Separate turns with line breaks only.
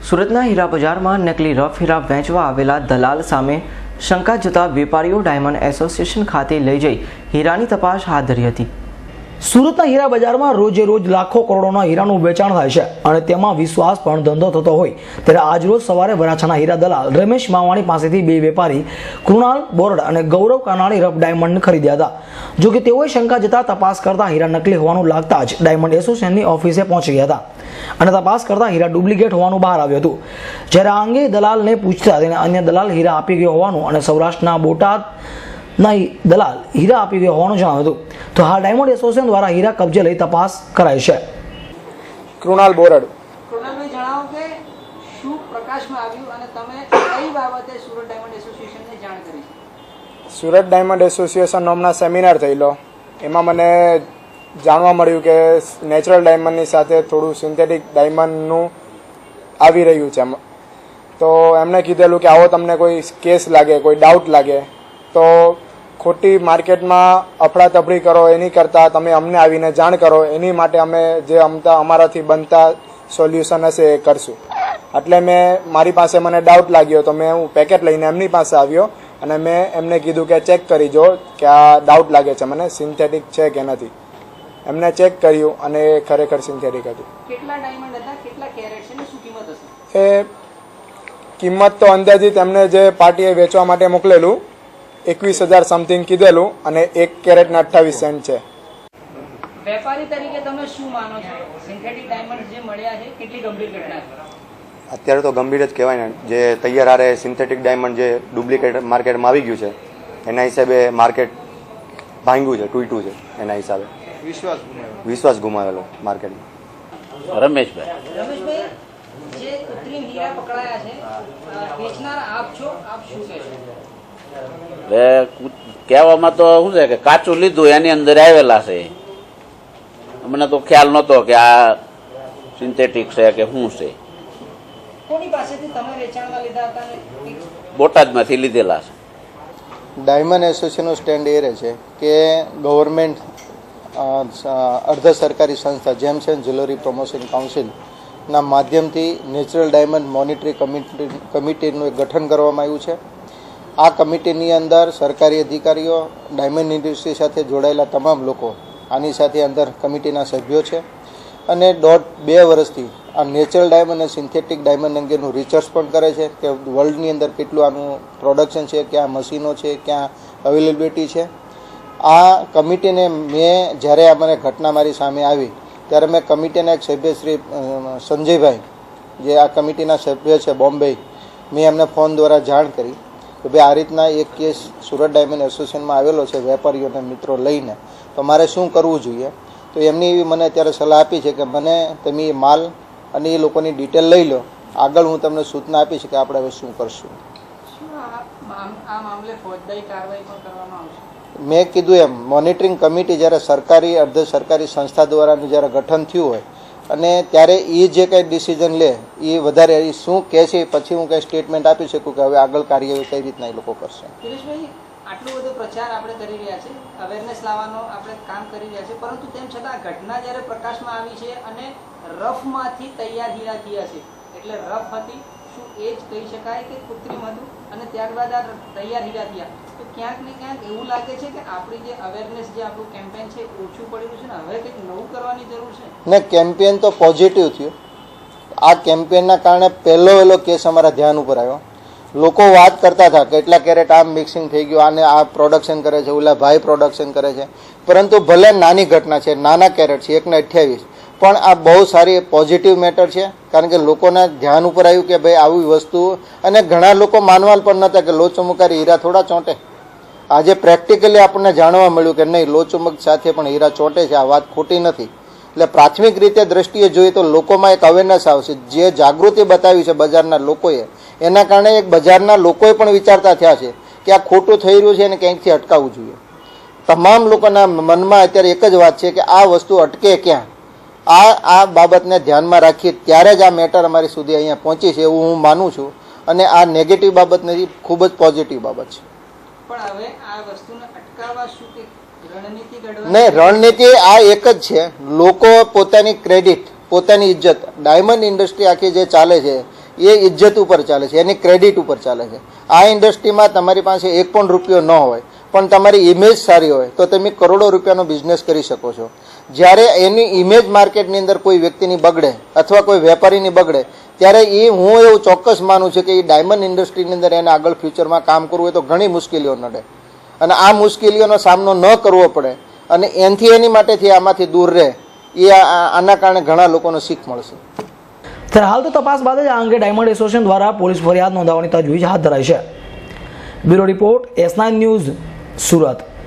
સુરતના હીરા બજારમાં નકલી રફ હીરા વેચવા આવેલા દલાલ સામે શંકા જતા વેપારીઓ ડાયમંડ એસોસિએશન ખાતે લઈ જઈ હીરાની તપાસ હાથ ધરી હતી।
સુરતના હીરા બજારમાં રોજે રોજ લાખો કરોડોના હીરાનું વેચાણ થાય છે અને તેમાં વિશ્વાસ પણ ધંધો થતો હોય ત્યારે આજરોજ સવારે વરાછાના હીરા દલાલ રમેશ માવાણી પાસેથી બે વેપારી કૃણાલ બોરડ અને ગૌરવ કાનાણી રફ ડાયમંડ ખરીદ્યા હતા। જો કે તેઓએ શંકા જતા તપાસ કરતા હીરા નકલી હોવાનું લાગતા જ ડાયમંડ એસોસિએશનની ઓફિસે પહોંચી ગયા હતા અને તપાસ કરતા હીરા ડુપ્લિકેટ હોવાનું બહાર આવ્યું હતું। જ્યારે આ અંગે દલાલને પૂછતા તેને અન્ય દલાલ હીરા આપી ગયો હોવાનું અને સૌરાષ્ટ્રના બોટાદ દલાલ હીરા આપી ગયો હોવાનું જણાવ્યું હતું। તો હાલ ડાયમંડ એસોસિએશન દ્વારા હીરા કબજે લઈ તપાસ કરાઈ છે।
કૃણાલ બોરડ।
કૃણાલભાઈ જણાવો કે શું પ્રકાશમાં આવ્યું અને તમે કઈ બાબતે સુરત ડાયમંડ એસોસિએશનને જાણ કરી છે?
સુરત ડાયમંડ એસોસિએશન હમણાં સેમિનાર થયેલો, એમાં મને જાણવા મળ્યું કે નેચરલ ડાયમંડની સાથે થોડું સિન્થેટિક ડાયમંડનું આવી રહ્યું છે। તો એમણે કીધેલું કે આવો તમને કોઈ કેસ લાગે, કોઈ ડાઉટ લાગે તો ખોટી માર્કેટમાં અફડાતફડી કરો એની કરતાં તમે અમને આવીને જાણ કરો, એની માટે અમે જે અમારાથી બનતા સોલ્યુશન હશે એ કરશું। એટલે મારી પાસે મને ડાઉટ લાગ્યો તો હું પેકેટ લઈને એમની પાસે આવ્યો અને મેં એમને કીધું કે ચેક કરી જો કે આ ડાઉટ લાગે છે મને સિન્થેટિક છે કે નથી। એમને ચેક કર્યું અને એ ખરેખર સિન્થેટિક હતું।
કેટલા ડાયમંડ હતા, કેટલા કેરેટ છે અને શું કિંમત હશે?
એ કિંમત તો અંદાજિત એમને જે પાર્ટીએ વેચવા માટે મોકલેલું 21,000 સમથિંગ કીધેલું અને 1 કેરેટ ને 28 સેન્ટ છે।
વેપારી તરીકે તમે શું માનો છો? સિન્થેટિક ડાયમંડ જે મળ્યા છે કેટલી ગંભીર ઘટના છે?
અત્યારે તો ગંભીર જ કહેવાય ને, જે તૈયાર હારે સિન્થેટિક ડાયમંડ જે ડુપ્લિકેટ માર્કેટમાં આવી ગયું છે એના હિસાબે માર્કેટ ભાંગ્યું છે, તૂટ્યું છે, એના હિસાબે વિશ્વાસ ગુમાવેલો માર્કેટમાં।
રમેશભાઈ, જે કૃત્રિમ હીરા પકડાયા છે વેચનાર આપ છો, આપ શું કહેશો?
કહેવામાં તો શું છે કે કાચું લીધું એની અંદર આવેલા છે, અમને તો ખ્યાલ નહોતો કે આ સિન્થેટિક છે કે શું છે।
કોની પાસેથી તમે વેચાણમાં લીધા હતા ને?
બોટાદમાંથી લીધેલા છે।
ડાયમંડ એસોસિએશનનું સ્ટેન્ડ એ રહે છે કે ગવર્મેન્ટ અર્ધ સરકારી સંસ્થા જેમ્સ એન્ડ જ્વેલરી પ્રમોશન કાઉન્સિલના માધ્યમથી નેચરલ ડાયમંડ મોનિટરી કમિટીનું એક ગઠન કરવામાં આવ્યું છે। આ કમિટીની અંદર સરકારી અધિકારીઓ, ડાયમંડ ઇન્ડસ્ટ્રી સાથે જોડાયેલા તમામ લોકો આની સાથે અંદર કમિટીના સભ્યો છે અને 1.5-2 વર્ષથી આ નેચરલ ડાયમંડ અને સિન્થેટિક ડાયમંડ અંગેનું રિસર્ચ પણ કરે છે કે વર્લ્ડની અંદર કેટલું આનું પ્રોડક્શન છે, ક્યાં મશીનો છે, ક્યાં અવેલેબિલિટી છે। આ કમિટીને મેં જ્યારે આ મને ઘટના મારી સામે આવી ત્યારે મેં કમિટીના એક સભ્ય શ્રી સંજયભાઈ, જે આ કમિટીના સભ્ય છે બોમ્બે, મેં એમને ફોન દ્વારા જાણ કરી કે ભાઈ આ રીતના એક કેસ સુરત ડાયમંડ એસોસિએશનમાં આવેલો છે વેપારીઓને મિત્રો લઈને, તો મારે શું કરવું જોઈએ। તો એમની એવી મને અત્યારે સલાહ આપી છે કે મને તમે માલ અને એ લોકોની ડિટેલ લઈ લો, આગળ હું તમને સૂચના આપીશ કે આપણે હવે શું કરશું।
શું આ મામલે ફોજદારી કાર્યવાહી પણ કરવામાં આવશે?
મેં કીધું એમ મોનિટરિંગ કમિટી જ્યારે સરકારી અર્ધ સરકારી સંસ્થા દ્વારા જ્યારે ગઠન થયું હોય અને ત્યારે એ જે કંઈ ડિસિઝન લે એ વધારે એ શું કહે છે પછી હું કંઈ સ્ટેટમેન્ટ આપી શકું કે હવે આગળ કાર્યવાહી કઈ રીતના એ લોકો કરશે।
સુરેશભાઈ, આટલો બધો પ્રચાર આપણે કરી રહ્યા છે, અવેરનેસ લાવવાનો આપણે કામ કરી રહ્યા છે, પરંતુ તેમ છતાં ઘટના જ્યારે પ્રકાશમાં આવી છે અને રફમાંથી તૈયાર હીરા થયા છે, એટલે રફ હતી, શું એ જ કહી શકાય કે કૃત્રિમ હતું અને ત્યારબાદ આ તૈયાર હીરા થયા? તો ક્યાંક ને ક્યાંક એવું લાગે છે કે આપણી જે અવેરનેસ, જે આપણું કેમ્પેન છે ઓછું પડેલું છે ને હવે કંઈક નવું કરવાની જરૂર છે
ને। કેમ્પેન તો પોઝિટિવ થયું। આ કેમ્પેનના કારણે પહેલો કેસ અમારા ધ્યાન ઉપર આવ્યો। લોકો વાત કરતા હતા કેટલા કેરેટ આમ મિક્સિંગ થઈ ગયું, આને આ પ્રોડક્શન કરે છે, ઓલા ભાઈ પ્રોડક્શન કરે છે, પરંતુ ભલે નાની ઘટના છે, નાના કેરેટ છે 1/28, પણ આ બહુ સારી પોઝિટિવ મેટર છે કારણ કે લોકોના ધ્યાન ઉપર આવ્યું કે ભાઈ આવી વસ્તુ, અને ઘણા લોકો માનવા પણ નહોતા કે લોચમુકારી હીરા થોડા ચોંટે। આજે પ્રેક્ટિકલી આપણને જાણવા મળ્યું કે નહીં, લોચમુક સાથે પણ હીરા ચોંટે છે, આ વાત ખોટી નથી। એટલે પ્રાથમિક રીતે દ્રષ્ટિએ જોઈએ તો લોકોમાં એક અવેરનેસ આવશે, જે જાગૃતિ બતાવી છે બજારના લોકોએ, એના કારણે એક બજારના લોકોએ પણ વિચારતા થયા છે કે આ ખોટું થઈ રહ્યું છે અને ક્યાંકથી અટકાવવું જોઈએ। તમામ લોકોના મનમાં અત્યારે એક જ વાત છે કે આ વસ્તુ અટકે ક્યાં, આ બાબતને ધ્યાનમાં રાખી ત્યારે જ આ મેટર અમારી સુધી અહીંયા પહોંચી છે એવું હું માનું છું અને આ નેગેટિવ બાબત નથી, ખૂબ જ પોઝિટિવ બાબત છે।
પણ હવે આ વસ્તુને અટકાવવા શું કે રણનીતિ ઘડવા?
નહીં, રણનીતિ આ એક જ છે, લોકો પોતાની ક્રેડિટ, પોતાની ઇજ્જત, ડાયમંડ ઇન્ડસ્ટ્રી આખી જે ચાલે છે એ ઇજ્જત ઉપર ચાલે છે, એની ક્રેડિટ ઉપર ચાલે છે. આ ઇન્ડસ્ટ્રીમાં તમારી પાસે એક પણ રૂપિયો ન હોય પણ તમારી ઇમેજ સારી હોય તો તમે કરોડો રૂપિયાનો બિઝનેસ કરી શકો છો. જ્યારે એની ઇમેજ માર્કેટની અંદર કોઈ વ્યક્તિની બગડે અથવા કોઈ વેપારીની બગડે ત્યારે એ હું એવું ચોક્કસ માનું છું કે એ ડાયમંડ ઇન્ડસ્ટ્રીની અંદર એને આગળ ફ્યુચરમાં કામ કરવું હોય તો ઘણી મુશ્કેલીઓ નડે અને આ મુશ્કેલીઓનો સામનો ન કરવો પડે અને એની માટેથી આમાંથી દૂર રહે એ આના કારણે ઘણા લોકોને શીખ મળશે.
ત્યારે હાલ તો તપાસ બાદ જ આ અંગે ડાયમંડ એસોસિએશન દ્વારા પોલીસ ફરિયાદ નોંધાવવાની તજવીજ હાથ ધરાઈ છે. Bureau report S9 news, Surat.